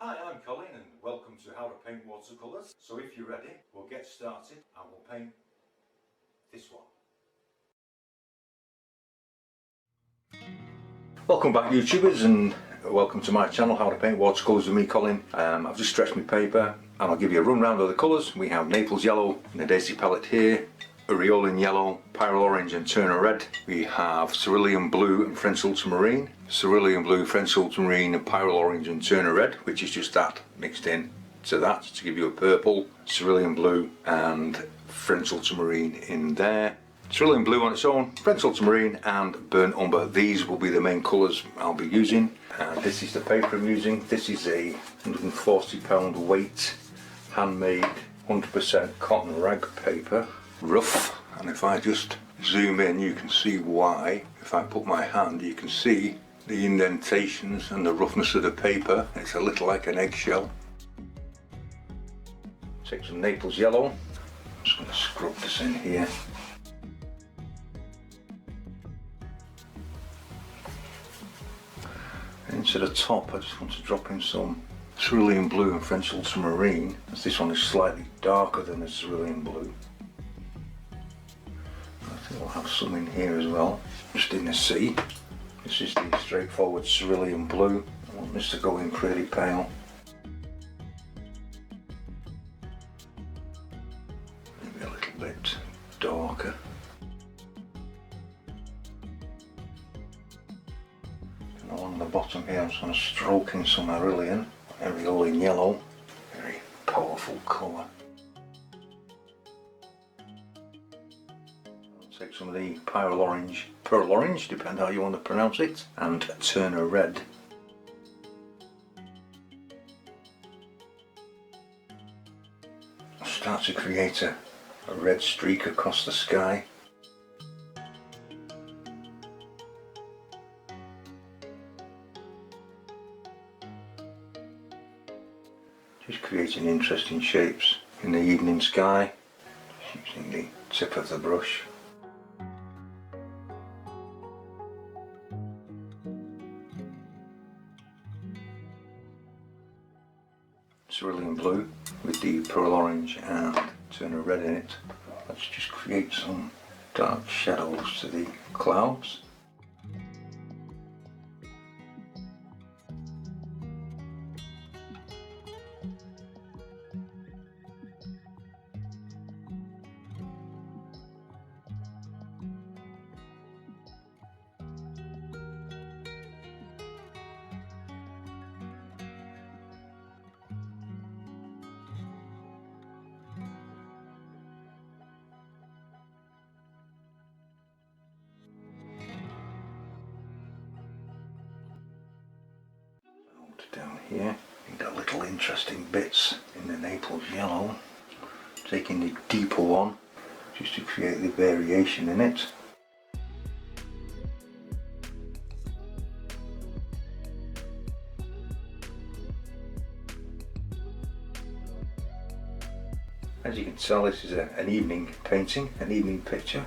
Hi, I'm Colin and welcome to How to Paint Watercolours. So if you're ready, we'll get started and we'll paint this one. Welcome back YouTubers and welcome to my channel How to Paint Watercolours with me Colin. I've just stretched my paper and I'll give you a run round of the colours. We have Naples Yellow in a daisy palette here, Aureolin Yellow, Pyrrole Orange and Turner Red. We have Cerulean Blue and French Ultramarine, Cerulean Blue, French Ultramarine and Pyrrole Orange and Turner Red, which is just that mixed in to that to give you a purple, Cerulean Blue and French Ultramarine in there. Cerulean Blue on its own, French Ultramarine and Burnt Umber. These will be the main colours I'll be using. And this is the paper I'm using. This is a £140 weight, handmade 100% cotton rag paper. Rough, and if I just zoom in you can see why. If I put my hand you can see the indentations and the roughness of the paper. It's a little like an eggshell. Take some Naples Yellow. I'm just going to scrub this in here. And into the top I just want to drop in some Cerulean Blue and French Ultramarine, as this one is slightly darker than the Cerulean Blue. I think we'll have some in here as well, just in the sea. This is the straightforward Cerulean Blue. I want this to go in pretty pale. Maybe a little bit darker. And along the bottom here I'm just going to stroke in some Aureolin Yellow. Very powerful colour. Take some of the Pyrrole Orange, depending how you want to pronounce it, and Turner Red. I'll start to create a red streak across the sky. Just creating interesting shapes in the evening sky, just using the tip of the brush. Cerulean Blue with the Pyrrole Orange and Turner Red in it. Let's just create some dark shadows to the clouds. Down here, you got little interesting bits in the Naples Yellow. Taking the deeper one just to create the variation in it. As you can tell, this is an evening painting, an evening picture.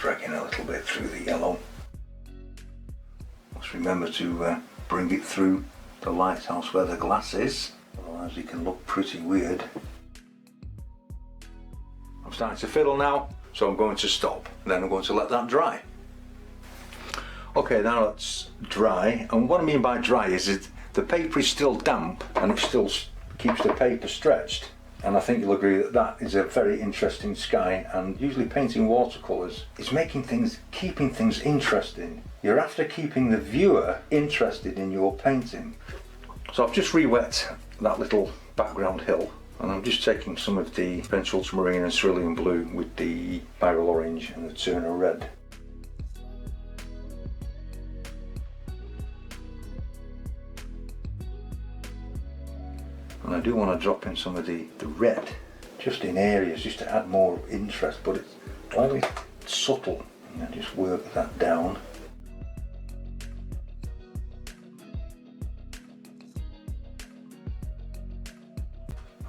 Dragging a little bit through the yellow. Must remember to bring it through the lighthouse where the glass is, otherwise it can look pretty weird. I'm starting to fiddle now, so I'm going to stop, then I'm going to let that dry. Okay, now it's dry, and what I mean by dry is that the paper is still damp and it still keeps the paper stretched. And I think you'll agree that that is a very interesting sky, and usually painting watercolours is keeping things interesting. You're after keeping the viewer interested in your painting. So I've just re-wet that little background hill, and I'm just taking some of the French Ultramarine and Cerulean Blue with the Pyrrole Orange and the Turner Red. And I do want to drop in some of the red, just in areas, just to add more interest, but it's only subtle. And I just work that down.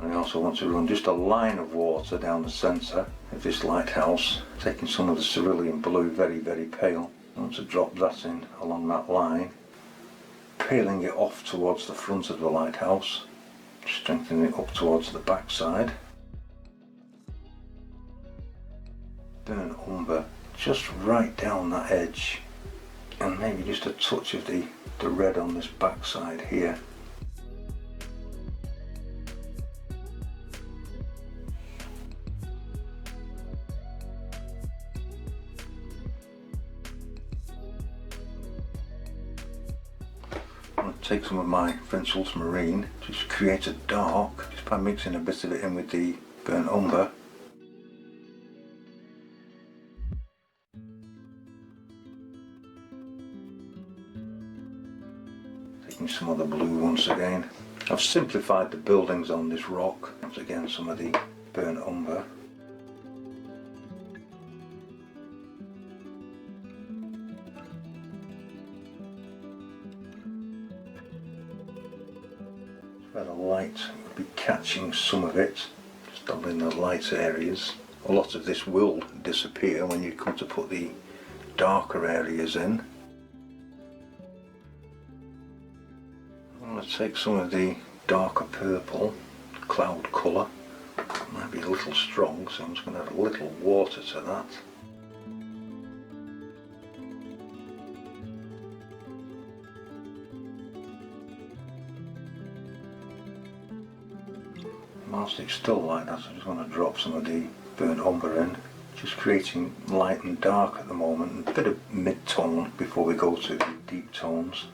And I also want to run just a line of water down the centre of this lighthouse, taking some of the cerulean blue, very pale. I want to drop that in along that line, peeling it off towards the front of the lighthouse, strengthening it up towards the back side. Burnt umber just right down that edge, and maybe just a touch of the red on this back side here. I'm going to take some of my French ultramarine, just create a dark, just by mixing a bit of it in with the burnt umber. Taking some of the blue once again. I've simplified the buildings on this rock. Once again, some of the burnt umber. Where the light will be catching some of it, just in the light areas. A lot of this will disappear when you come to put the darker areas in. I'm going to take some of the darker purple, cloud colour. It might be a little strong, so I'm just going to add a little water to that. Whilst it's still like that, I just want to drop some of the burnt umber in, just creating light and dark at the moment, and a bit of mid-tone before we go to the deep tones.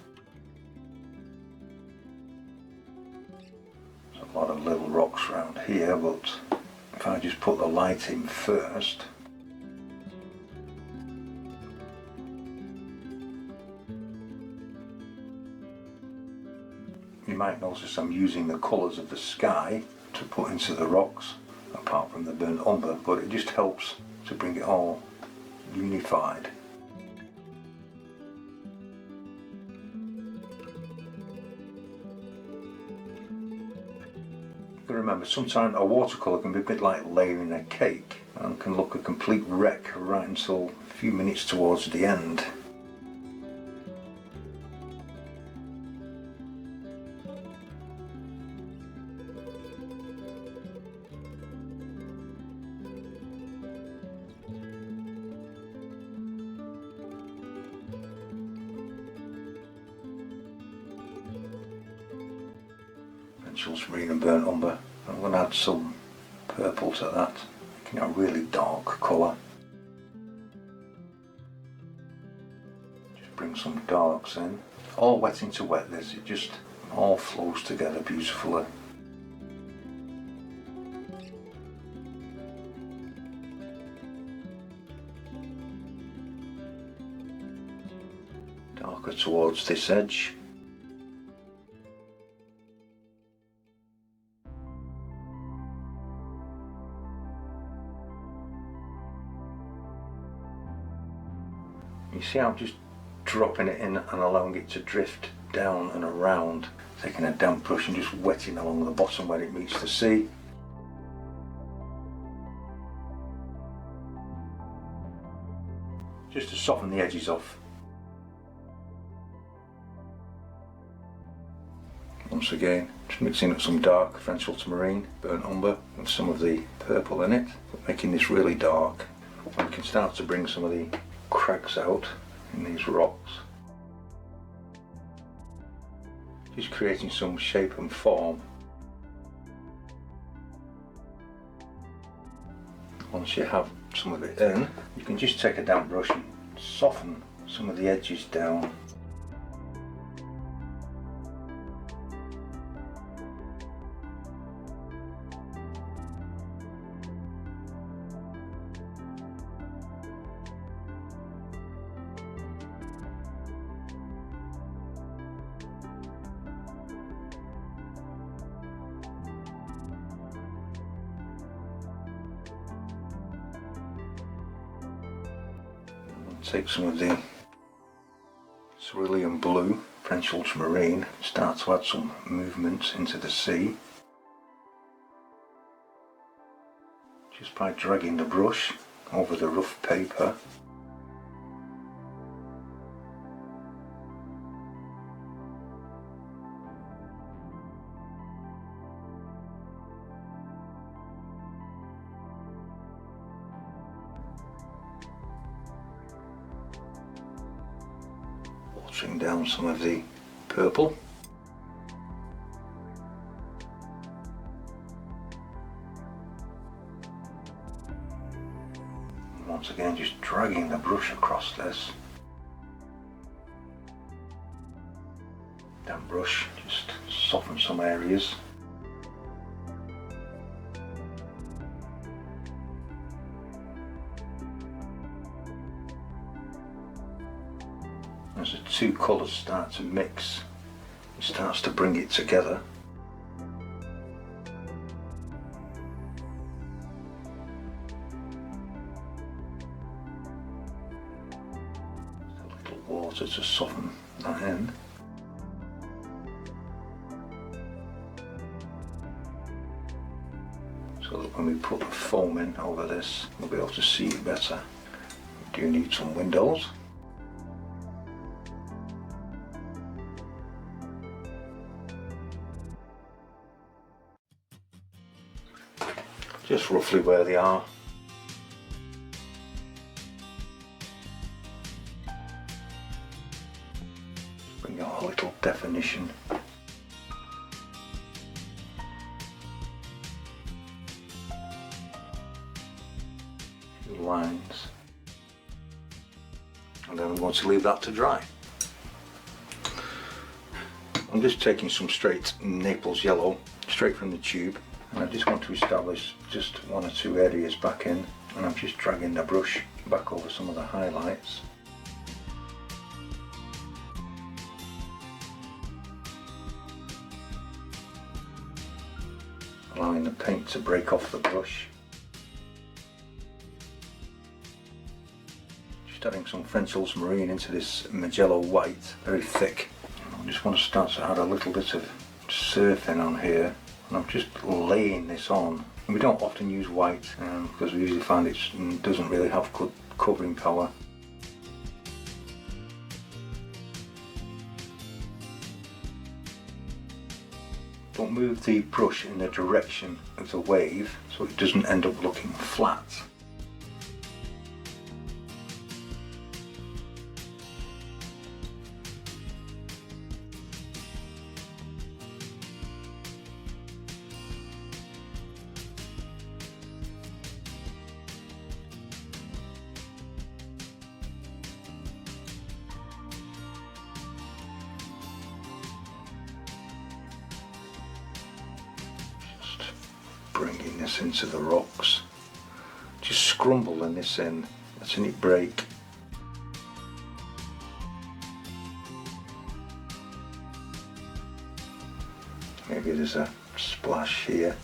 There's a lot of little rocks around here, but if I just put the light in first, you might notice I'm using the colours of the sky to put into the rocks, apart from the burnt umber, but it just helps to bring it all unified. But remember, sometimes a watercolour can be a bit like layering a cake and can look a complete wreck right until a few minutes towards the end. Ultramarine and burnt umber. I'm going to add some purple to that, making a really dark colour. Just bring some darks in. All wet into wet this, it just all flows together beautifully. Darker towards this edge. You see how I'm just dropping it in and allowing it to drift down and around, taking a damp brush and just wetting along the bottom where it meets the sea. Just to soften the edges off. Once again, just mixing up some dark French ultramarine, burnt umber, and some of the purple in it, but making this really dark. We can start to bring some of the cracks out in these rocks, just creating some shape and form. Once you have some of it in, you can just take a damp brush and soften some of the edges down. Take some of the cerulean blue, French ultramarine, start to add some movement into the sea. just by dragging the brush over the rough paper. Watering down some of the purple. Once again, just dragging the brush across this. Damp brush, just soften some areas. As the two colours start to mix, it starts to bring it together. A little water to soften that end. So that when we put the foam in over this, we'll be able to see it better. We do need some windows. Just roughly where they are. Bring out a little definition. Few lines. And then we want to leave that to dry. I'm just taking some straight Naples yellow, straight from the tube. And I just want to establish just one or two areas back in, and I'm just dragging the brush back over some of the highlights. Allowing the paint to break off the brush. Just adding some French ultramarine into this Magello white, very thick. I just want to start to add a little bit of surfing on here. And I'm just laying this on. We don't often use white because we usually find it doesn't really have good covering power. Don't move the brush in the direction of the wave so it doesn't end up looking flat. Bringing this into the rocks, just scrumbling this in, letting it break. Maybe there's a splash here.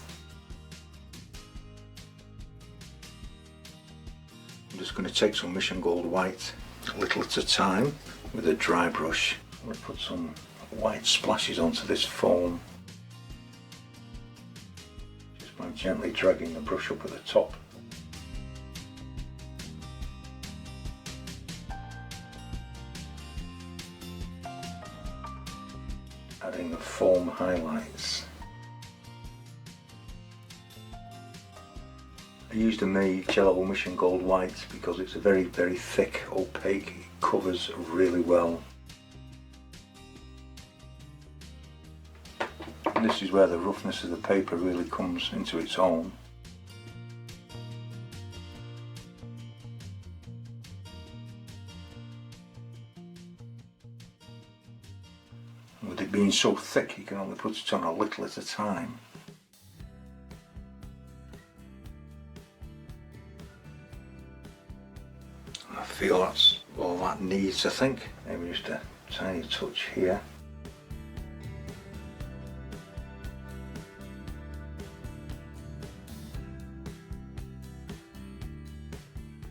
I'm just going to take some Mission Gold white, a little at a time, with a dry brush. I'm going to put some white splashes onto this foam. I'm gently dragging the brush up at the top. Adding the foam highlights. I used the Magello Mission Gold white because it's a very, very thick, opaque. It covers really well. And this is where the roughness of the paper really comes into its own. With it being so thick, you can only put it on a little at a time. I feel that's all that needs, I think. Maybe just a tiny touch here.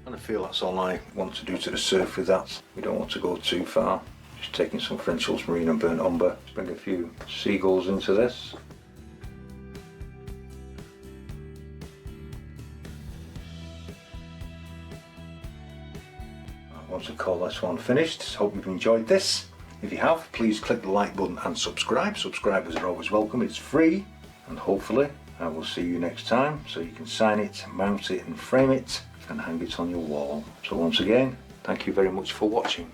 And I feel that's all I want to do to the surf with that. We don't want to go too far. Just taking some French ultramarine and burnt umber. Let's bring a few seagulls into this. want to call this one finished. Hope you've enjoyed this. If you have, please click the like button and subscribe. Subscribers are always welcome, it's free. And hopefully I will see you next time so you can sign it, mount it and frame it and hang it on your wall. So once again, thank you very much for watching.